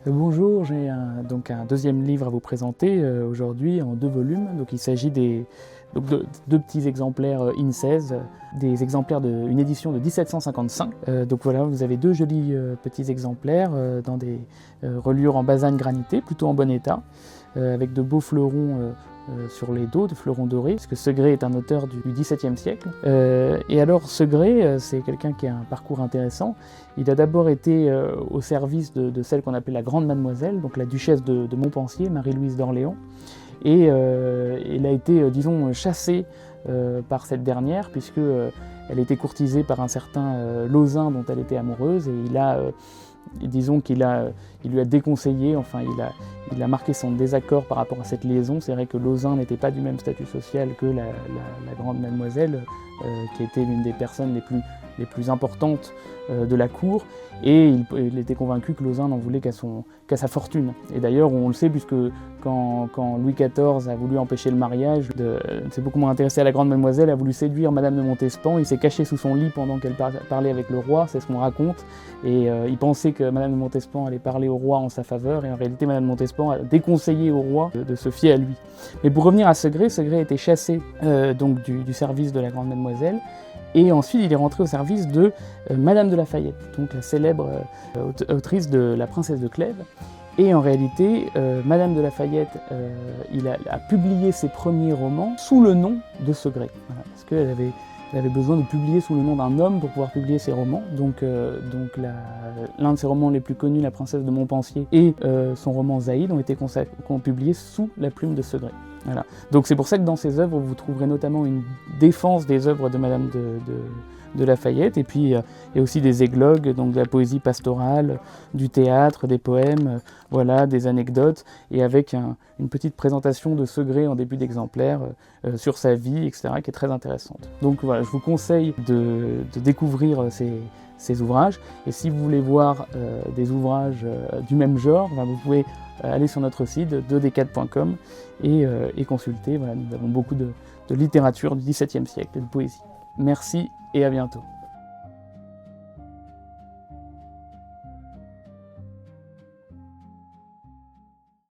Bonjour, j'ai donc un deuxième livre à vous présenter aujourd'hui en 2 volumes. Donc, il s'agit de deux petits exemplaires IN16, des exemplaires d'une édition de 1755. Donc voilà, vous avez 2 jolis petits exemplaires dans des reliures en basagne granité, plutôt en bon état, avec de beaux fleurons sur les dos, de fleurons dorés, parce que Segré est un auteur du XVIIe siècle. Et alors Segré, c'est quelqu'un qui a un parcours intéressant. Il a d'abord été au service de celle qu'on appelait la Grande Mademoiselle, donc la duchesse de Montpensier, Marie-Louise d'Orléans. Et il a été, disons, chassé par cette dernière, puisque elle était courtisée par un certain Lauzun dont elle était amoureuse, et disons qu'il lui a déconseillé, enfin il a marqué son désaccord par rapport à cette liaison. C'est vrai que Lauzun n'était pas du même statut social que la Grande Mademoiselle, qui était l'une des personnes les plus importantes de la cour, et il était convaincu que Lauzun n'en voulait qu'à sa fortune. Et d'ailleurs, on le sait, puisque quand Louis XIV a voulu empêcher le mariage, s'est beaucoup moins intéressé à la Grande Mademoiselle, a voulu séduire Madame de Montespan. Il s'est caché sous son lit pendant qu'elle parlait avec le roi, c'est ce qu'on raconte, et il pensait que Madame de Montespan allait parler au roi en sa faveur, et en réalité Madame de Montespan a déconseillé au roi de se fier à lui. Mais pour revenir à Segré, Segré a été chassé donc du service de la Grande Mademoiselle, et ensuite il est rentré au service de Madame de La Fayette, donc la célèbre autrice de La Princesse de Clèves. Et en réalité, Madame de La Fayette, il a publié ses premiers romans sous le nom de Segré, voilà, parce qu'elle avait besoin de publier sous le nom d'un homme pour pouvoir publier ses romans. Donc l'un de ses romans les plus connus, La Princesse de Montpensier, et son roman Zaïd ont été publiés sous la plume de Segré. Voilà. Donc c'est pour ça que dans ses œuvres, vous trouverez notamment une défense des œuvres de Madame de La Fayette, et puis et aussi des églogues, donc de la poésie pastorale, du théâtre, des poèmes, voilà, des anecdotes, et avec une petite présentation de Segré en début d'exemplaire sur sa vie, etc., qui est très intéressante. Donc voilà, je vous conseille de découvrir ces ouvrages, et si vous voulez voir des ouvrages du même genre, vous pouvez aller sur notre site dedecades.com et consulter. Voilà, nous avons beaucoup de littérature du XVIIe siècle et de poésie. Merci et à bientôt.